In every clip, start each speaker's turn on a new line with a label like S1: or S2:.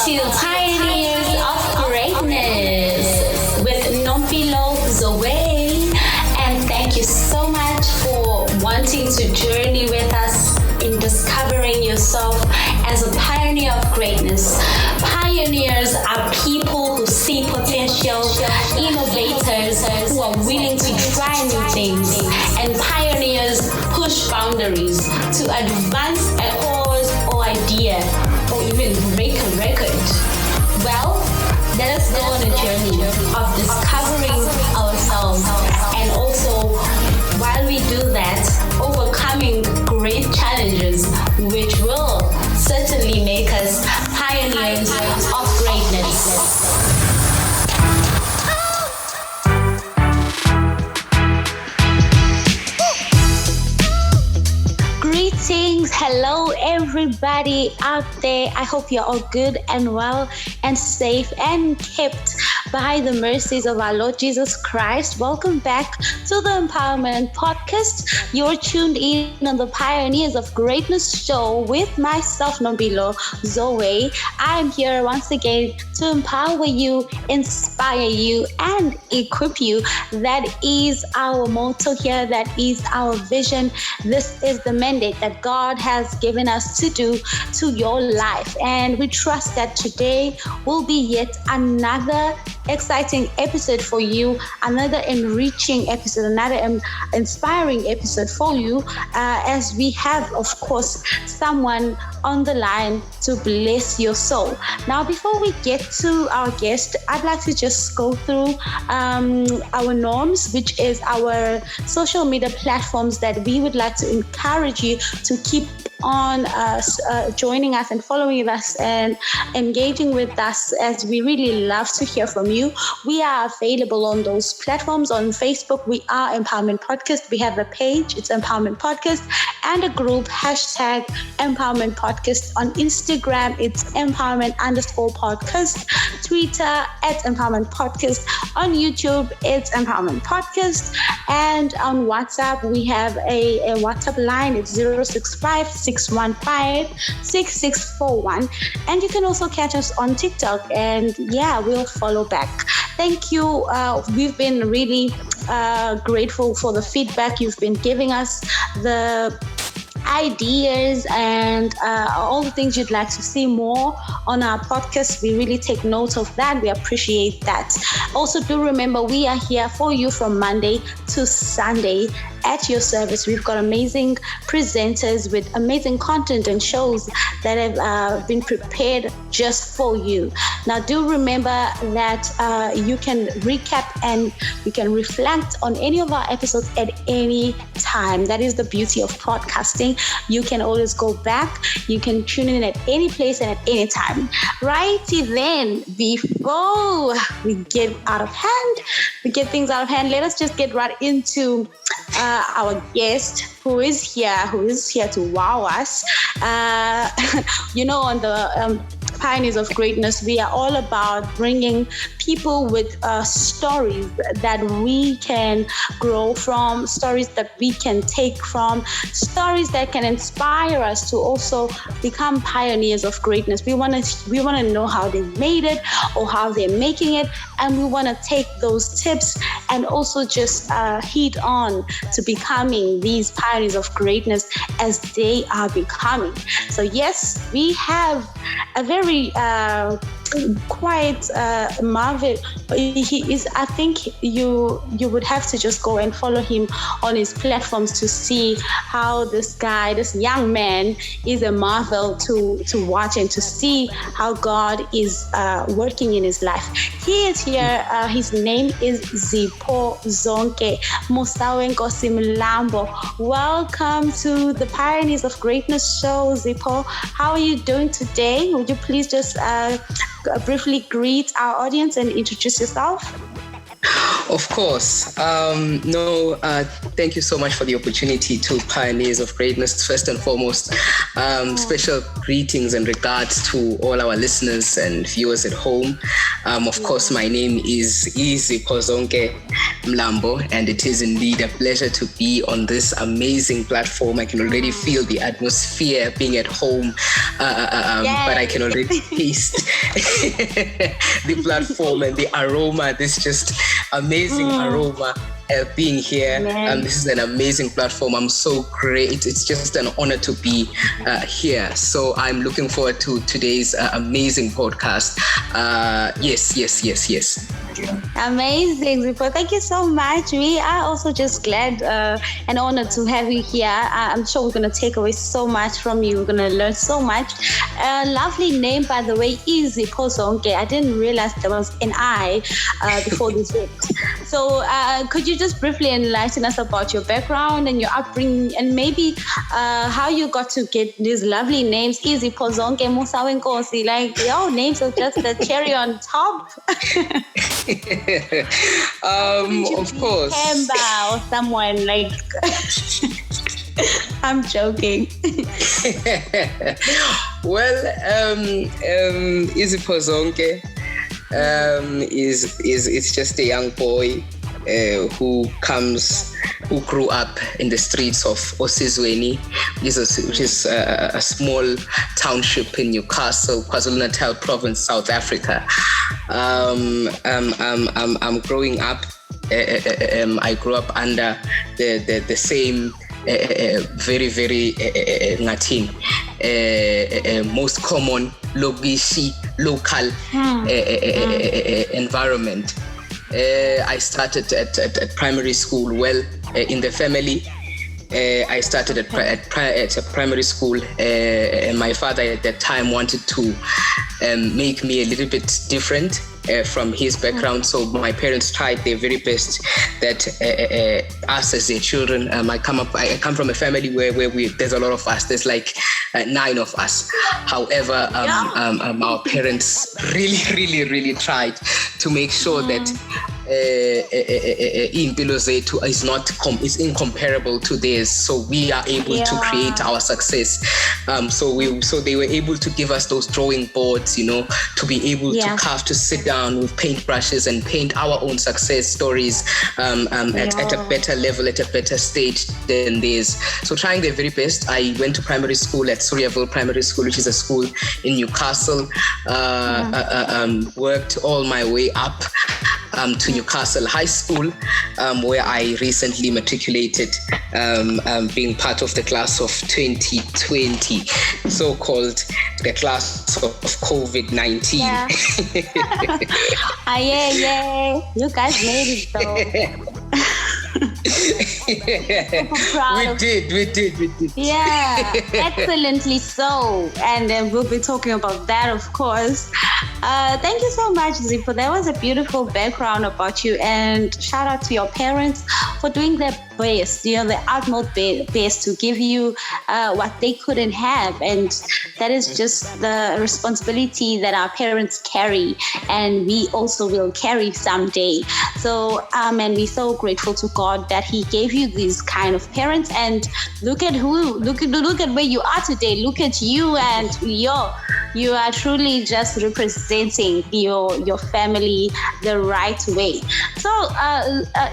S1: to Pioneers of Greatness with Nompilo Zoe. And thank you so much for wanting to journey with us in discovering yourself as a pioneer of greatness. Pioneers are people who see potential, innovators who are willing to try new things, and pioneers push boundaries to advance a cause or idea or even break a record. Well, let us go on a journey of discovering ourselves, and also while we do that, overcoming great challenges which will certainly make us pioneers of greatness. Greetings, hello everybody out there. I hope you're all good and well and safe and kept by the mercies of our Lord Jesus Christ. Welcome back to the Empowerment Podcast. You're tuned in on the Pioneers of Greatness show with myself, Nompilo Zoe. I'm here once again to empower you, inspire you, and equip you. That is our motto here. That is our vision. This is the mandate that God has given us to do to your life. And we trust that today will be yet another exciting episode for you, another enriching episode, another inspiring episode for you, as we have, of course, someone on the line to bless your soul. Now, before we get to our guest, I'd like to just go through our norms, which is our social media platforms that we would like to encourage you to keep on joining us and following us and engaging with us, as we really love to hear from you. We are available on those platforms. On Facebook, we are Empowerment Podcast. We have a page, it's Empowerment Podcast, and a group, hashtag Empowerment Podcast. On Instagram, it's Empowerment_podcast. Twitter, at Empowerment Podcast. On YouTube, it's Empowerment Podcast. And on WhatsApp, we have a WhatsApp line. It's 065-615-6641. And you can also catch us on TikTok, and we'll follow back. Thank you. We've been really grateful for the feedback you've been giving us, the ideas, and all the things you'd like to see more on our podcast. We really take note of that. We appreciate that. Also, do remember, we are here for you from Monday to Sunday at your service. We've got amazing presenters with amazing content and shows that have been prepared just for you. Now, do remember that you can recap and you can reflect on any of our episodes at any time. That is the beauty of podcasting. You can always go back. You can tune in at any place and at any time. Righty then, before we get things out of hand, let us just get right into our guest who is here to wow us. On the Pioneers of Greatness, we are all about bringing people with stories that we can grow from, stories that we can take from, stories that can inspire us to also become pioneers of greatness. We want to know how they made it or how they're making it, and we want to take those tips and also just heed on to becoming these pioneers of greatness as they are becoming. So yes, we have a very quite Marvel. He is, I think you would have to just go and follow him on his platforms to see how this young man is a marvel to watch and to see how God is working in his life. He is here. His name is Iziphozonke Mlambo. Welcome to the Pioneers of Greatness show, Zippo. How are you doing today? Would you please just briefly greet our audience and introduce yourself?
S2: Of course. Thank you so much for the opportunity to Pioneers of Greatness. First and foremost, special greetings and regards to all our listeners and viewers at home. Of course, my name is Iziphozonke Mlambo, and it is indeed a pleasure to be on this amazing platform. I can already feel the atmosphere being at home, but I can already taste the platform and the aroma, this just amazing aroma being here. This is an amazing platform. I'm so great. It's just an honor to be here. So I'm looking forward to today's amazing podcast. Yes.
S1: Amazing, Zippo. Thank you so much. We are also just glad and honored to have you here. I'm sure we're going to take away so much from you. We're going to learn so much. Lovely name, by the way, Iziphozonke. I didn't realize there was an I before this bit. So could you just briefly enlighten us about your background and your upbringing, and maybe how you got to get these lovely names, Iziphozonke, Musa Wenkosi? Like, your names are just the cherry on top.
S2: Of course.
S1: Kemba or someone like. I'm joking.
S2: Well, Iziphozonke is just a young boy who grew up in the streets of Osizweni, which is a small township in Newcastle, KwaZulu-Natal province, South Africa. I'm growing up. I grew up under the same very ngathini most common local environment. I started at primary school. Well, in the family, I started at a primary school. And my father at that time wanted to make me a little bit different from his background. So my parents tried their very best that us as their children, I come from a family where there's a lot of us. There's like 9 of us. However, our parents really tried to make sure that impilo zethu is incomparable to theirs, so we are able to create our success. So they were able to give us those drawing boards, to be able to carve, to sit down with paintbrushes and paint our own success stories at a better level, at a better stage than theirs. So trying their very best. I went to primary school at Suriaville Primary School, which is a school in Newcastle. Worked all my way up to Newcastle High School, where I recently matriculated, being part of the class of 2020, so-called the class of COVID-19.
S1: Yeah. You guys made it though.
S2: We did.
S1: Yeah, excellently so. And we'll be talking about that, of course. Thank you so much, Zippo. That was a beautiful background about you, and shout out to your parents for doing their best, the utmost best to give you what they couldn't have. And that is just the responsibility that our parents carry, and we also will carry someday. So, and we're so grateful to God that He gave you these kind of parents. And look at where you are today. Look at you, and you are truly just representing your family the right way. So,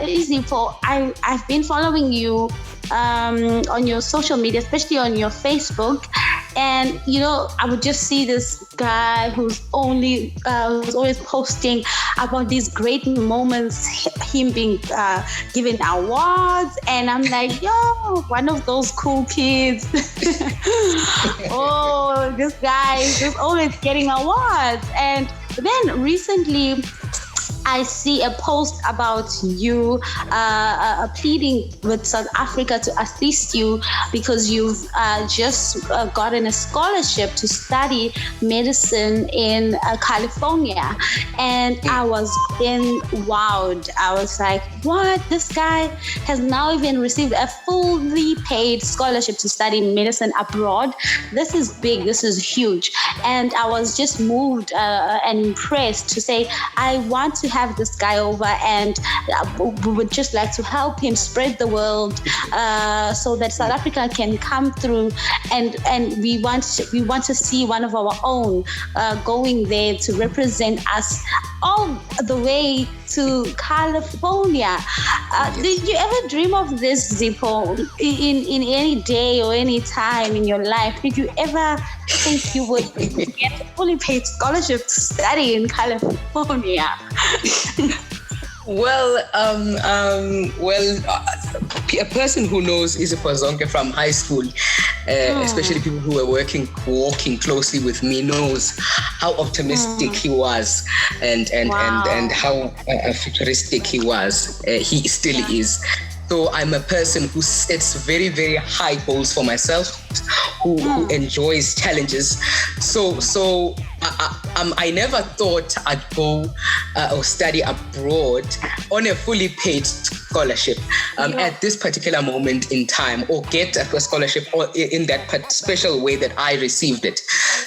S1: Izipho, I've been following you on your social media, especially on your Facebook, and I would just see this guy who's always posting about these great moments, him being given awards, and I'm like, one of those cool kids. Oh, this guy is just always getting awards. And then recently I see a post about you pleading with South Africa to assist you because you've just gotten a scholarship to study medicine in California. And I was then wowed. I was like, what? This guy has now even received a fully paid scholarship to study medicine abroad. This is big. This is huge. And I was just moved and impressed to say, I want to have this guy over, and we would just like to help him spread the world, so that South Africa can come through, and we want to see one of our own going there to represent us all the way to California. Did you ever dream of this, Zippo, in any day or any time in your life? Did you ever think you would get a fully paid scholarship to study in California?
S2: Well, a person who knows Iziphozonke from high school, especially people who were walking closely with me, knows how optimistic he was, and how futuristic he was. He still is. So I'm a person who sets very, very high goals for myself, who enjoys challenges. So I never thought I'd go or study abroad on a fully paid scholarship at this particular moment in time, or get a scholarship or in that special way that I received it.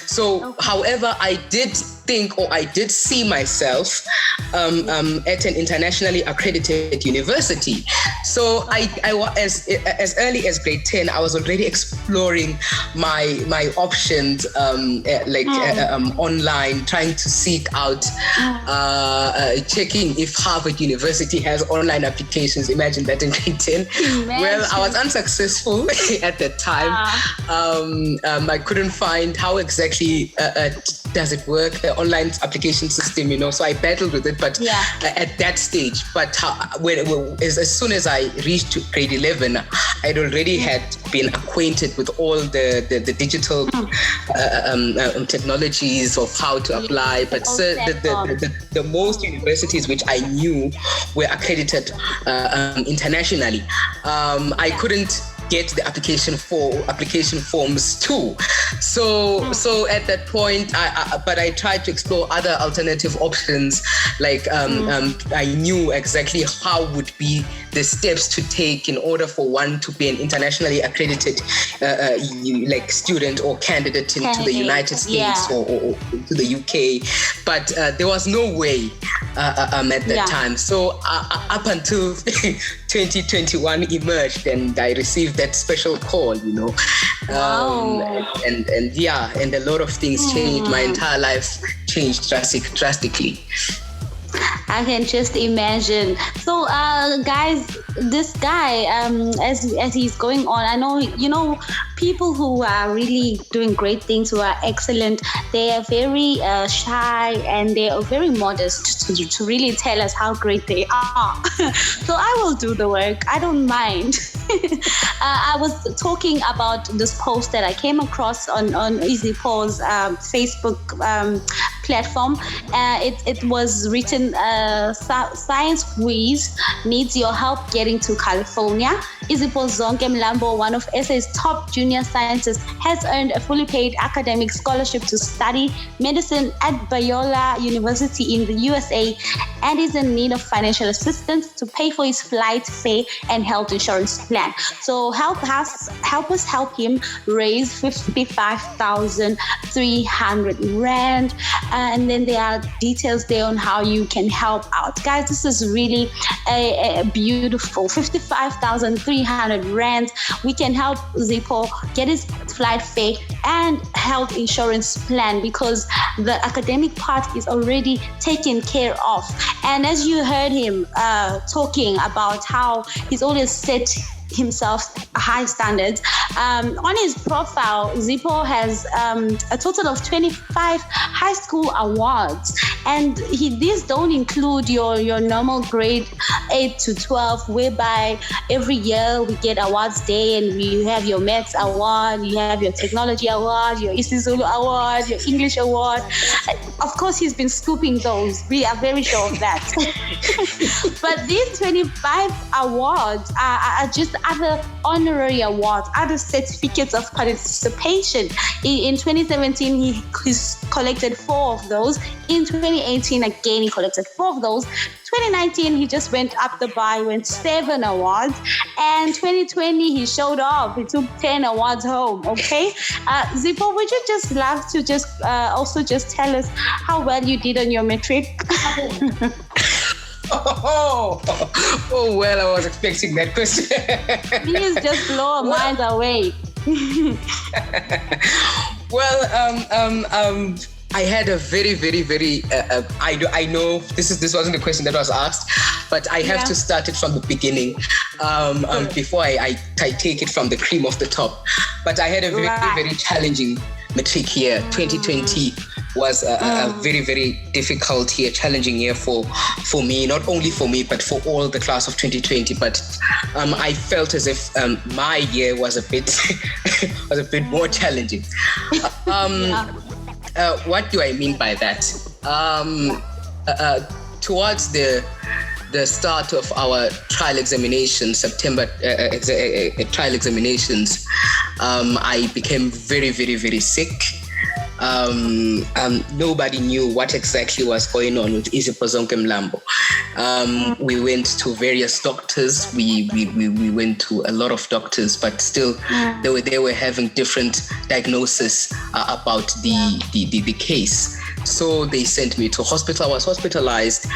S2: So, however, I did think, or I did see myself at an internationally accredited university. So I was as early as grade 10, I was already exploring my options online, trying to seek out, checking if Harvard University has online applications. Imagine that in grade 10. Well, I was unsuccessful at that time. I couldn't find how exactly does it work, the online application system, so I battled with it, but at that stage. But as soon as I reached grade 11, I'd already had been acquainted with all the digital technologies of how to apply. But the most universities which I knew were accredited internationally. I couldn't get the application forms too. So at that point, but I tried to explore other alternative options. Like I knew exactly how would be the steps to take in order for one to be an internationally accredited student or candidate into the United States or to the UK. But there was no way at that time. So up until 2021 emerged, and I received that special call, and a lot of things changed. My entire life changed drastically.
S1: I can just imagine. So, guys, this guy, as he's going on, I know, people who are really doing great things, who are excellent, they are very shy, and they are very modest to really tell us how great they are. So I will do the work. I don't mind. I was talking about this post that I came across on Izipho's Facebook platform. It was written, Science Quiz needs your help getting to California. Iziphozonke Mlambo, one of SA's top junior scientists, has earned a fully paid academic scholarship to study medicine at Biola University in the USA, and is in need of financial assistance to pay for his flight fare and health insurance plan. So help us help him raise 55,300 rand, and then there are details there on how you can help out. Guys, this is really a beautiful 55,300 rand. We can help Zippo get his flight fare and health insurance plan, because the academic part is already taken care of. And as you heard him talking about how he's always set himself high standards. On his profile, Zippo has a total of 25 high school awards, and these don't include your normal grade 8 to 12, whereby every year we get awards day, and you have your maths award, you have your technology award, your isiZulu award, your English award. Of course, he's been scooping those. We are very sure of that. But these 25 awards are just other honorary awards, other certificates of participation. In 2017, he collected 4 of those. In 2018, again, he collected 4 of those. 2019, he just went up the bar, went 7 awards. And 2020, he showed off. He took 10 awards home, okay? Zippo, would you just love to also just tell us how well you did on your metric?
S2: Oh, well, I was expecting that question.
S1: Please just blow our minds away.
S2: Well, I had a very, very, very. I know this wasn't a question that was asked, but I have to start it from the beginning before I take it from the cream of the top. But I had a very, very challenging matric year. 2020 was a very, very difficult year, challenging year for me. Not only for me, but for all the class of 2020. But I felt as if my year was a bit more challenging. What do I mean by that? Towards the start of our trial examination, September trial examinations, I became very, very, very sick. Nobody knew what exactly was going on with Iziphozonke Mlambo. We went to various doctors. We went to a lot of doctors, but still they were having different diagnoses about the case. So they sent me to hospital. I was hospitalized.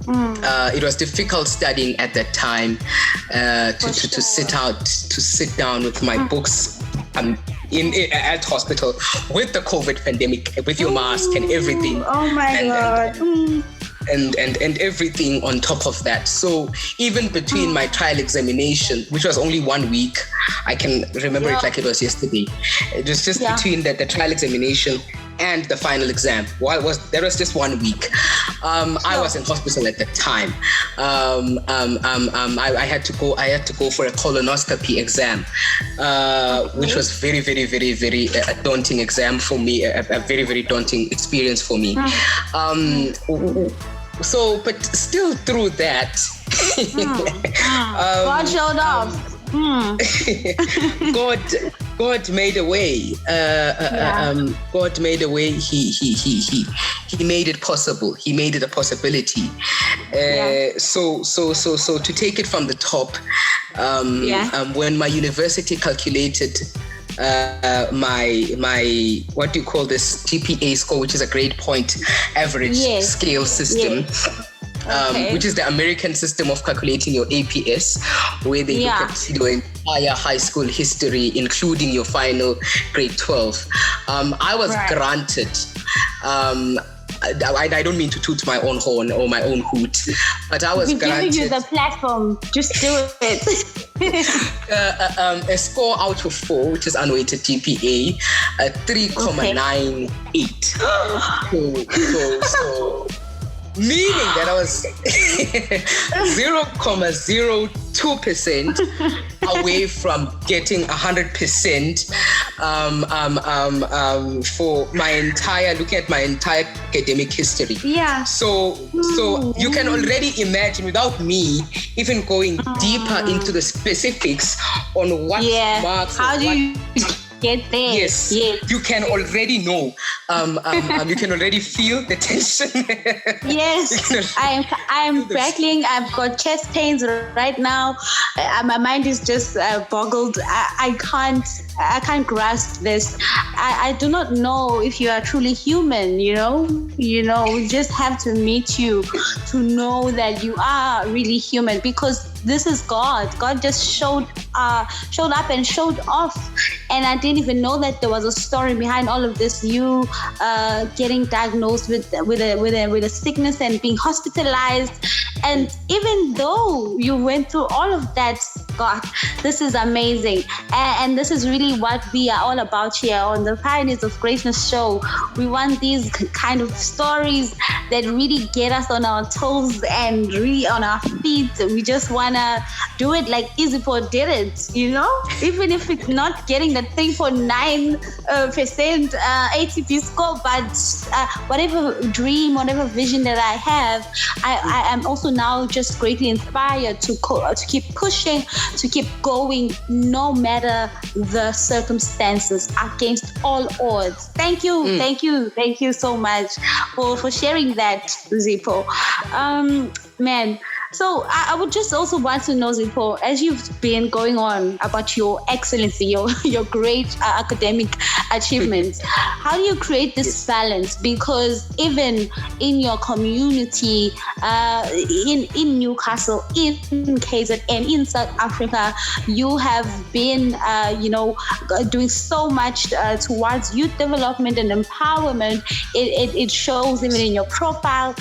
S2: It was difficult studying at that time to sit down with my books at hospital with the COVID pandemic, with your mask and everything.
S1: Oh my God.
S2: And everything on top of that. So even between my trial examination, which was only 1 week, I can remember it like it was yesterday. It was just between the trial examination and the final exam. There was just 1 week. I was in hospital at the time. I had to go for a colonoscopy exam, which was very, very, very, very daunting exam for me. A very, very daunting experience for me. So, but still through that,
S1: God showed off.
S2: God made a way. God made a way. He made it possible. He made it a possibility. So to take it from the top, when my university calculated my what do you call this GPA score, which is a grade point average scale system. Which is the American system of calculating your APS, where they look at your entire high school history, including your final grade 12. I was granted, I don't mean to toot my own horn or my own hoot, but I was granted...
S1: giving you the platform, just do it.
S2: A score out of 4, which is unweighted GPA, 3.98. So meaning that I was 0.02% away from getting 100% for looking at my entire academic history. So you can already imagine, without me even going deeper into the specifics on what marks.
S1: How do you get there?
S2: Yes. You can already know. You can already feel the tension.
S1: Yes. I'm crackling. I've got chest pains right now. My mind is just boggled. I can't grasp this. I do not know if you are truly human. We just have to meet you to know that you are really human, because this is God. God just showed up and showed off, and I didn't even know that there was a story behind all of this. You getting diagnosed with a sickness and being hospitalized, and even though you went through all of that, God, this is amazing, and this is really what we are all about here on the Pioneers of Greatness show. We want these kind of stories that really get us on our toes and really on our feet. We just want to do it like Izipho did it, even if it's not getting the 3.9% ATP score, but whatever dream, whatever vision that I have, I am also now just greatly inspired to keep pushing, to keep going, no matter the circumstances, against all odds. Thank you so much for sharing that, Zippo. Man, So I would just also want to know, Zippo, as you've been going on about your excellency, your great academic achievements, how do you create this balance? Because even in your community, in Newcastle, in KZN, in South Africa, you have been, doing so much towards youth development and empowerment. It shows even in your profile.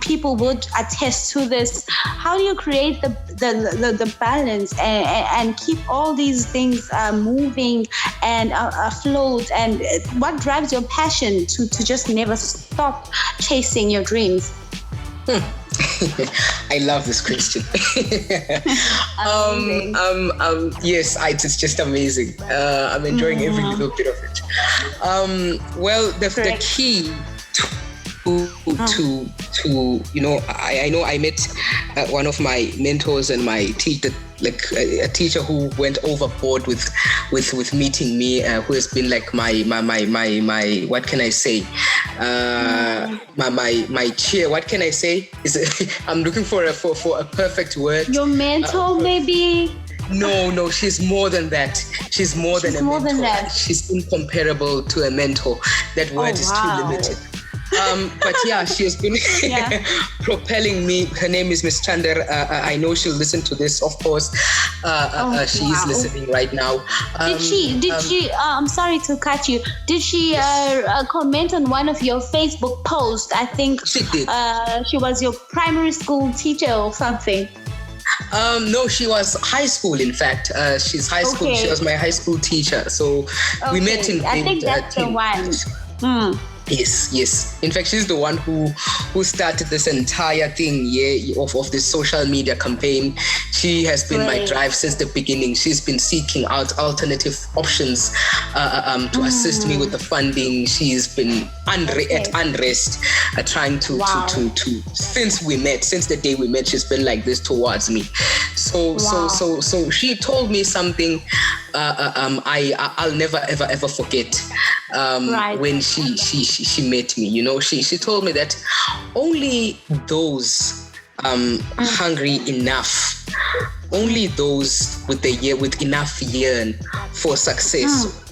S1: People would attest to this. How do you create the balance and keep all these things moving and afloat? And what drives your passion to just never stop chasing your dreams?
S2: I love this question. Yes, it's just amazing. I'm enjoying every little bit of it. The key to I know I met one of my mentors and my teacher, like a teacher who went overboard with meeting me, who has been like my what can I say, my cheer, what can I say, I'm looking for a perfect word.
S1: Your mentor, maybe.
S2: No, she's more than that. She's more than a mentor. She's incomparable to a mentor. That word is too limited. But yeah, she has been propelling me. Her name is Miss Chander. I know she'll listen to this, of course. She is listening right now.
S1: Did she? I'm sorry to cut you. Did she comment on one of your Facebook posts? I think
S2: she did.
S1: She was your primary school teacher or something.
S2: No, she was high school. In fact, she's high school. She was my high school teacher. So we met in.
S1: I think that's the one.
S2: Yes. In fact, she's the one who started this entire thing, of this social media campaign. She has been my drive since the beginning. She's been seeking out alternative options to assist me with the funding. She's been at unrest, trying to since the day we met, she's been like this towards me. So she told me something I'll never ever forget. When she met me, she told me that only those hungry enough, only those with enough yearn for success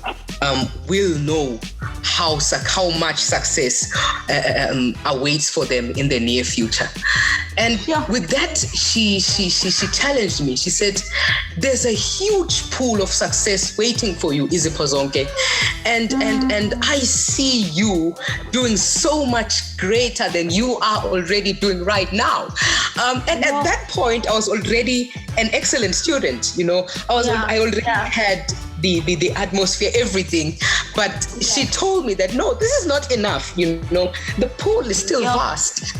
S2: will know how much success awaits for them in the near future. And with that, she challenged me. She said, "There's a huge pool of success waiting for you, Iziphozonke, and I see you doing so much greater than you are already doing right now." And at that point, I was already an excellent student. I already had the atmosphere, everything. But she told me that, no, this is not enough. The pool is still vast.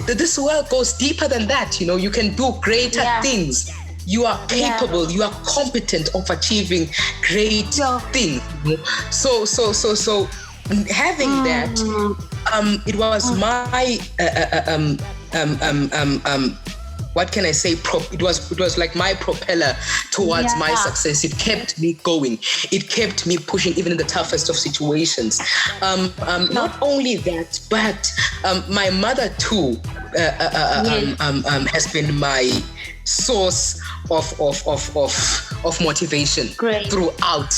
S2: This world goes deeper than that. You can do greater things. You are capable, you are competent of achieving great things. So having that, it was my what can I say? It was like my propeller towards my success. It kept me going. It kept me pushing, even in the toughest of situations. Not only that, but my mother too has been my source of motivation throughout.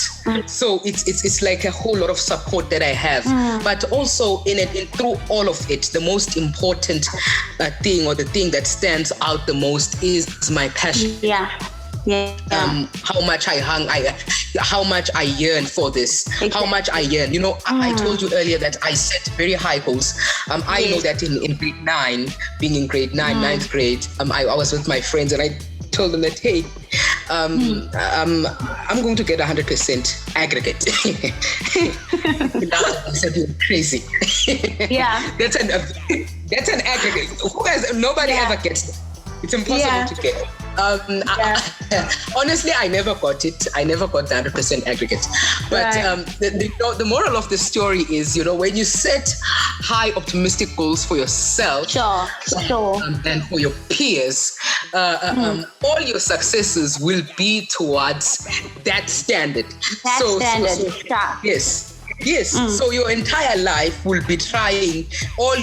S2: So it's like a whole lot of support that I have. But also through all of it, the most important thing, or the thing that stands out the most, is my passion. How much how much I yearn for this, how much I yearn. I told you earlier that I set very high goals. I know that in grade 9, being in grade 9, ninth grade, I was with my friends, and I told them that, hey, I'm going to get 100% aggregate. I said, you're crazy. That's an aggregate. Nobody ever gets that. It's impossible to get. Honestly, I never got it. I never got the 100% aggregate. But the moral of the story is, when you set high optimistic goals for yourself, and for your peers, all your successes will be towards that standard.
S1: Yes.
S2: Yes, so your entire life will be trying all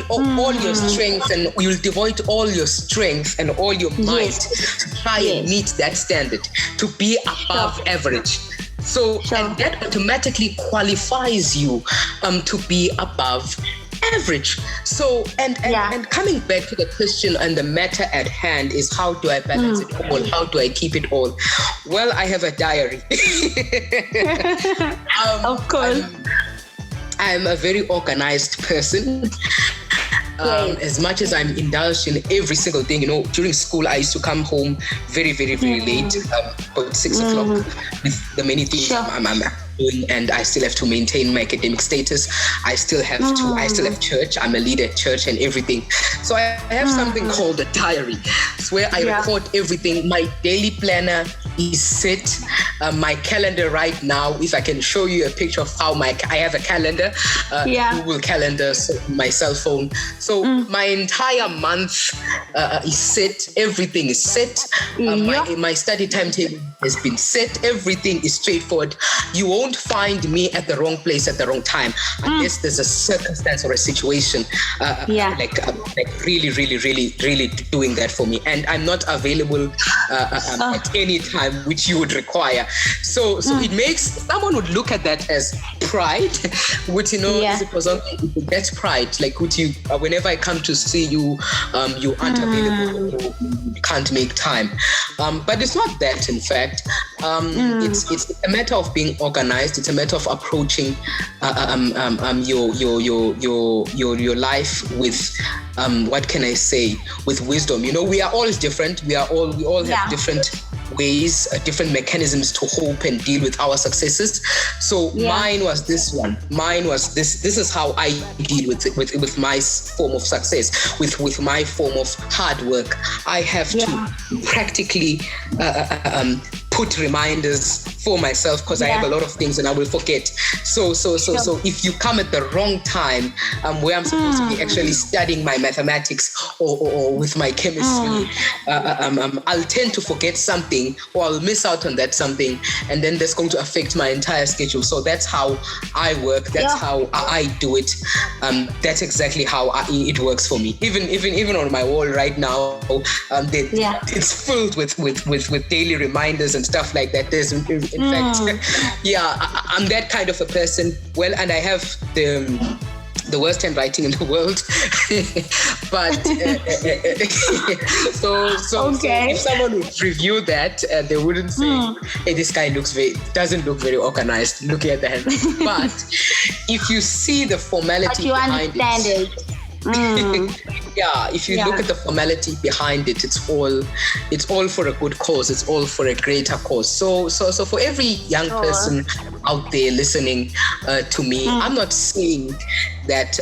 S2: your strength, and you'll devote all your strength and all your might to try and meet that standard, to be above average. So, and that automatically qualifies you to be above average. So, and coming back to the question and the matter at hand is, how do I balance it all? How do I keep it all? Well, I have a diary.
S1: Of course.
S2: I'm a very organized person. As much as I'm indulged in every single thing, during school I used to come home very, very, very late, about 6 o'clock, with the many things I'm doing, and I still have to maintain my academic status. I still have church. I'm a leader at church and everything. So I have something called a diary. It's where I record everything. My daily planner is set. My calendar right now, if I can show you a picture of how I have a calendar, Google Calendar, my cell phone. So my entire month is set. Everything is set. My study timetable has been set. Everything is straightforward. You won't find me at the wrong place at the wrong time unless there's a circumstance or a situation like really, really, really, really doing that for me. And I'm not available at any time which you would require. So it makes, someone would look at that as pride, which, Iziphozonke, that's pride. Like, would you, whenever I come to see you, you aren't available, or you can't make time. But it's not that, in fact. It's a matter of being organized. It's a matter of approaching your life with what can I say, with wisdom. We are all different. We all have different ways, different mechanisms to hope and deal with our successes. So mine was this one. Mine was this. This is how I deal with my form of success, with my form of hard work. I have to practically put reminders for myself, because I have a lot of things and I will forget. So if you come at the wrong time, where I'm supposed to be actually studying my mathematics or with my chemistry, I'll tend to forget something, or I'll miss out on that something, and then that's going to affect my entire schedule. So that's how I work. That's how I do it. That's exactly how it works for me. Even on my wall right now, it's filled with daily reminders and stuff like that. There's in fact, I'm that kind of a person. Well, and I have the worst handwriting in the world. But so if someone would review that, they wouldn't say, hey, this guy doesn't look very organized looking at the hand. But if you see the formality behind it. If you look at the formality behind it, it's all for a good cause. It's all for a greater cause. So for every young person out there listening to me, I'm not saying that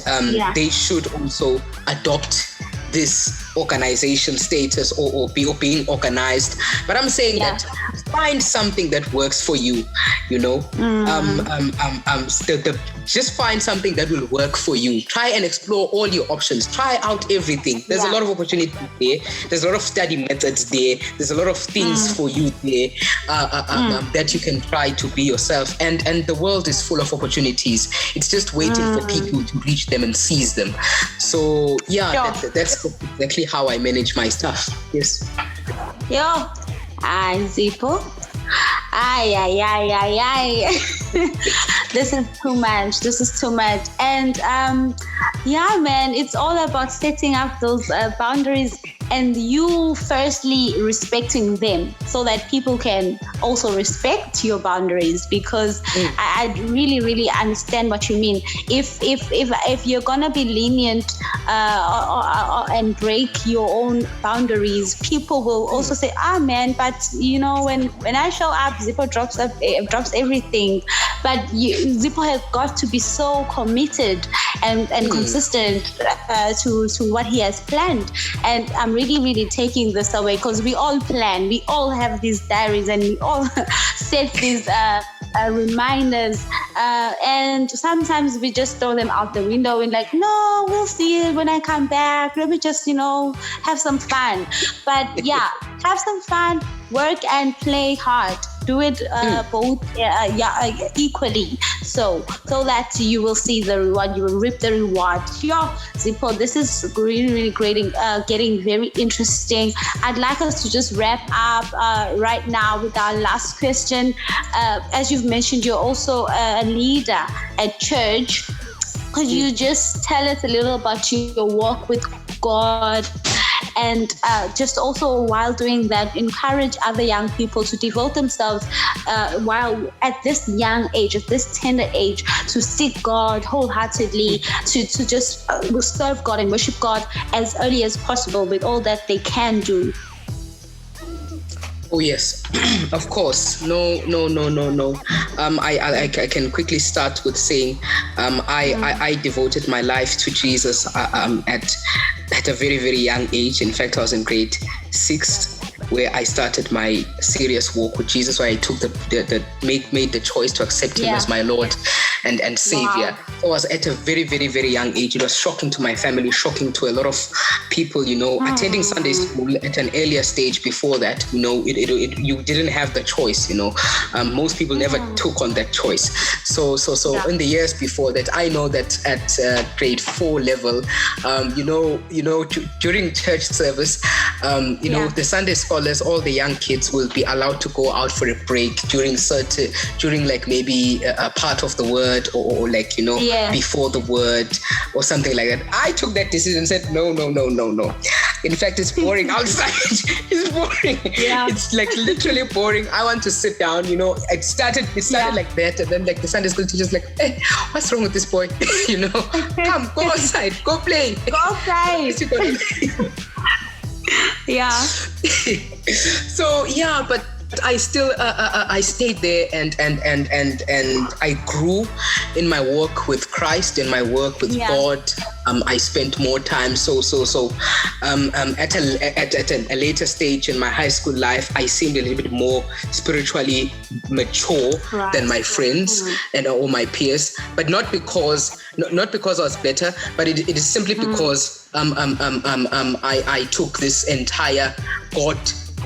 S2: they should also adopt this organization status or being organized, but I'm saying that find something that works for you. Just find something that will work for you. Try and explore all your options. Try out everything. There's a lot of opportunity there. There's a lot of study methods there. There's a lot of things for you there that you can try to be yourself. And the world is full of opportunities. It's just waiting for people to reach them and seize them. So that's exactly how I manage my stuff. Yes.
S1: Zippo. This is too much. And man, it's all about setting up those boundaries, and you firstly respecting them, so that people can also respect your boundaries. Because I really, really understand what you mean. If you're gonna be lenient and break your own boundaries, people will also say, man, but when I show up, Zippo drops everything. But Zippo has got to be so committed and consistent to what he has planned. And I'm really, really taking this away, because we all plan, we all have these diaries, and we all set these reminders, and sometimes we just throw them out the window and like, no, we'll see it when I come back. Let me just, have some fun. But have some fun, work and play hard. Do it both equally, so that you will see the reward, you will reap the reward. Yo, Zippo, this is really getting very interesting. I'd like us to just wrap up right now with our last question. As you've mentioned, you're also a leader at church. Could you just tell us a little about your walk with God? And just also while doing that, encourage other young people to devote themselves while at this young age, at this tender age, to seek God wholeheartedly, to just serve God and worship God as early as possible with all that they can do.
S2: Oh yes, of course. No. I can quickly start with saying, I devoted my life to Jesus at a very, very young age. In fact, I was in grade 6 where I started my serious walk with Jesus, where I took made the choice to accept Him as my Lord and Savior.
S1: Wow.
S2: So I was at a very, very, very young age. It was shocking to my family, shocking to a lot of people, attending Sunday school at an earlier stage. Before that, you didn't have the choice, most people never took on that choice. So in the years before that, I know that at grade 4 level, during church service, the Sunday scholars, all the young kids will be allowed to go out for a break during like maybe a part of the word or like, before the word or something like that. I took that decision and said, no. In fact, it's boring outside. It's boring. Yeah. It's like literally boring. I want to sit down, It started like that. And then like the Sunday school teacher's like, hey, what's wrong with this boy? Come, go outside, go play.
S1: Go outside. Yeah.
S2: So yeah, but I still I stayed there and I grew in my work with Christ, in my work with God. I spent more time. At a later stage in my high school life, I seemed a little bit more spiritually mature than my friends and or my peers. But not because I was better, but it is simply because I took this entire God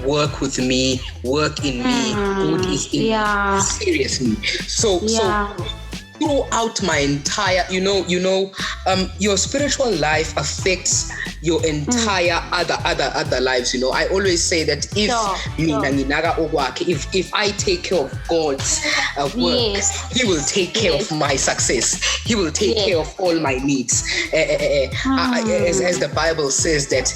S2: work with me, work in me, God is in me, seriously. So throughout my entire, your spiritual life affects your entire other lives. I always say that if I take care of God's work, He will take care of my success. He will take care of all my needs. As the Bible says that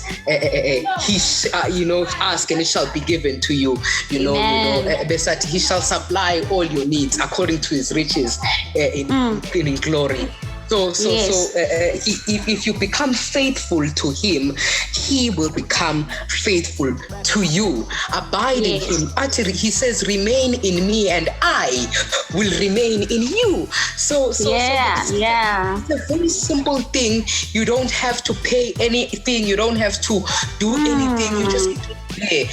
S2: ask and it shall be given to you. He shall supply all your needs according to His riches in glory. So if you become faithful to Him, He will become faithful to you. Abide in Him. Actually, He says, remain in me and I will remain in you. So it's a very simple thing. You don't have to pay anything. You don't have to do anything. You just pay.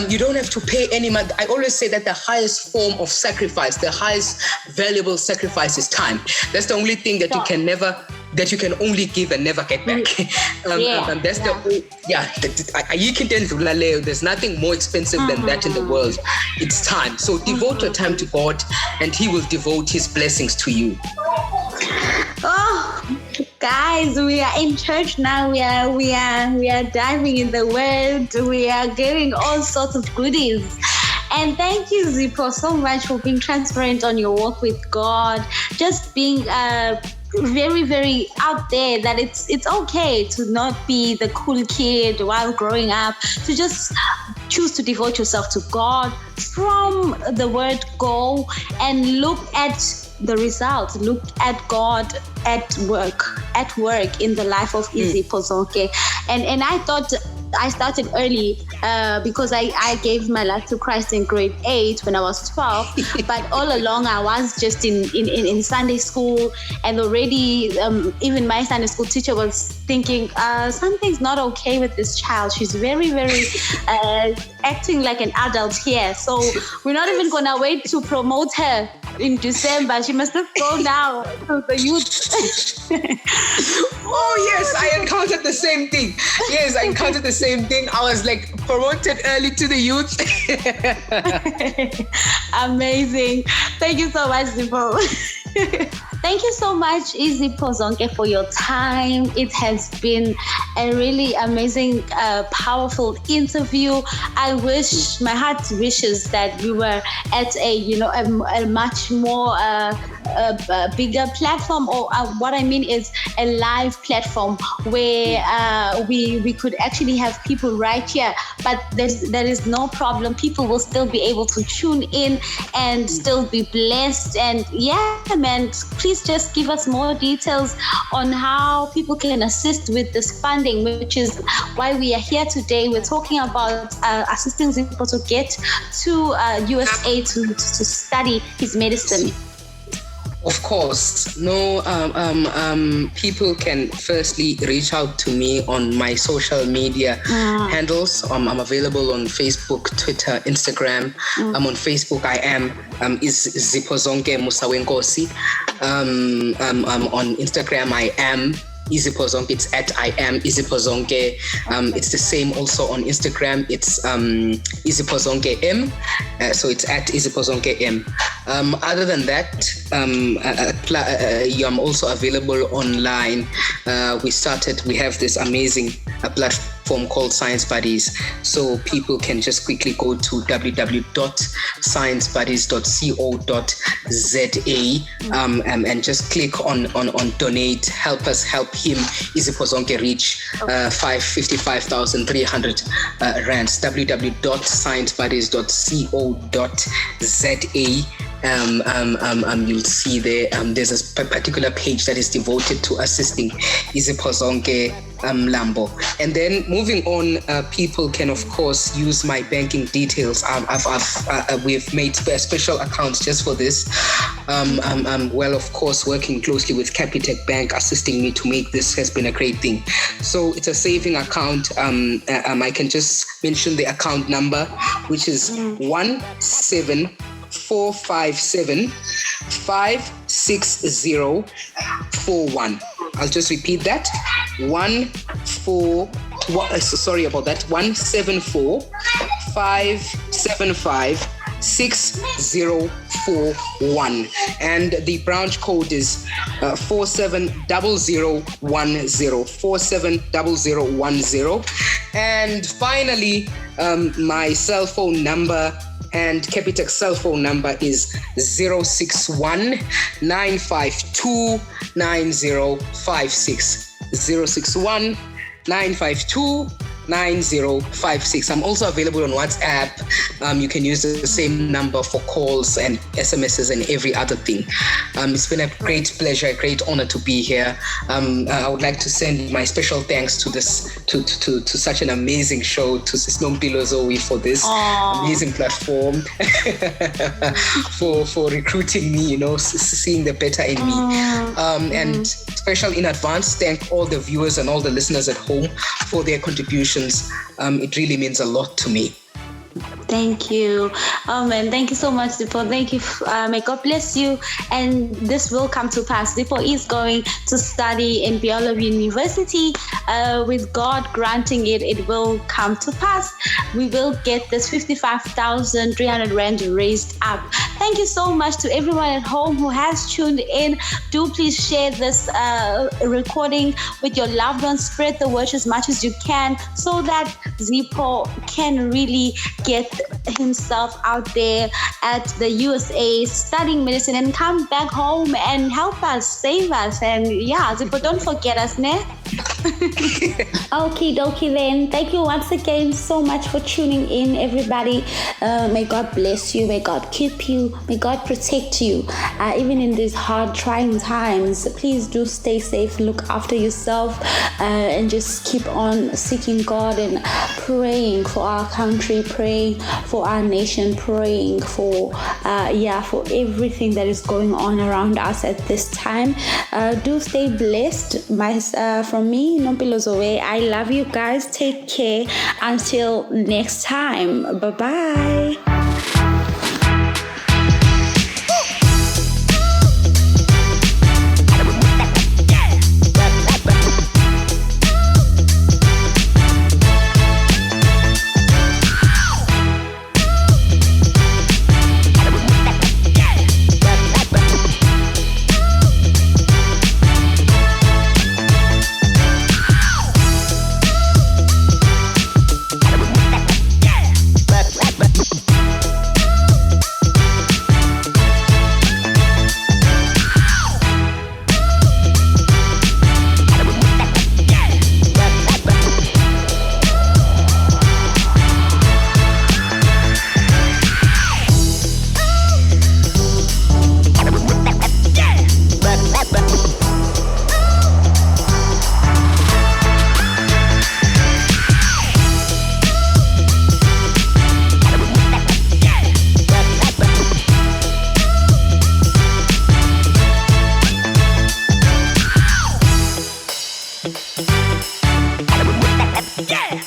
S2: You don't have to pay any money. I always say that the highest form of sacrifice, the highest valuable sacrifice is time. That's the only thing that you can only give and never get back. There's nothing more expensive than that in the world. It's time. So devote your time to God and He will devote His blessings to you.
S1: Oh, guys, we are in church now. We are diving in the word. We are getting all sorts of goodies. And thank you, Zippo, so much for being transparent on your walk with God. Just being very, very out there that it's okay to not be the cool kid while growing up, to just choose to devote yourself to God from the word go and look at the results. Look at God at work in the life of Iziphozonke. And I thought I started early because I gave my life to Christ in grade 8 when I was 12. But all along I was just in Sunday school, and already even my Sunday school teacher was thinking something's not okay with this child. She's very, very acting like an adult here. So we're not even gonna wait to promote her in December. She must have gone now to the youth.
S2: Oh yes, I encountered the the same thing. Yes, I encountered the same thing. I was like promoted early to the youth.
S1: Amazing. Thank you so much, Zippo. Thank you so much, Iziphozonke, for your time. It has been a really amazing, powerful interview. I wish, my heart wishes that we were at a much more a bigger platform, or what I mean is a live platform where we could actually have people right here. But there is no problem. People will still be able to tune in and still be blessed. And yeah, man, please just give us more details on how people can assist with this funding, which is why we are here today. We're talking about assisting people to get to USA to study his medicine.
S2: Of course. No, people can firstly reach out to me on my social media handles. I'm available on Facebook, Twitter, Instagram. I'm on Facebook. I am Iziphozonke Mlambo. On Instagram, I am Iziphozonke. It's at I am Iziphozonke. It's the same also on Instagram. It's Iziphozonke M. So it's at Iziphozonke M. Other than that, I'm also available online. We have this amazing platform called Science Buddies. So people can just quickly go to www.sciencebuddies.co.za and just click on donate. Help us help him, Iziphozonke, reach 55,300 rands. www.sciencebuddies.co.za. You'll see there's a particular page that is devoted to assisting Iziphozonke Mlambo. And then moving on, people can of course use my banking details. We've made special accounts just for this. I'm of course working closely with Capitec Bank, assisting me to make this has been a great thing. So it's a saving account. I can just mention the account number, which is 17457560041. I'll just repeat that. 17457560041. And the branch code is 470010. 470010. And finally, my cell phone number and Capitec's cell phone number is 061 952 9056. 061 952 9056. I'm also available on WhatsApp. You can use the same number for calls and SMSs and every other thing. It's been a great pleasure, a great honor to be here. I would like to send my special thanks to such an amazing show, to Nompilo Zoe for this amazing platform, for recruiting me, seeing the better in me. And special in advance, thank all the viewers and all the listeners at home for their contributions. It really means a lot to me.
S1: Thank you. Oh man, thank you so much, Zippo. Thank you. May God bless you. And this will come to pass. Zippo is going to study in Biola University. With God granting it, it will come to pass. We will get this 55,300 rand raised up. Thank you so much to everyone at home who has tuned in. Do please share this recording with your loved ones. Spread the word as much as you can so that Zippo can really get himself out there at the USA studying medicine and come back home and help us, save us. And yeah, Zippo, don't forget us, ne? Okie dokie then. Thank you once again so much for tuning in, everybody. May God bless you. May God keep you. May God protect you. Even in these hard, trying times, please do stay safe. Look after yourself and just keep on seeking God and praying for our country, praying for our nation, praying for everything that is going on around us at this time. Do stay blessed. From me, Nompilo Zoe, I love you guys. Take care. Until next time. Bye-bye.
S3: Yeah.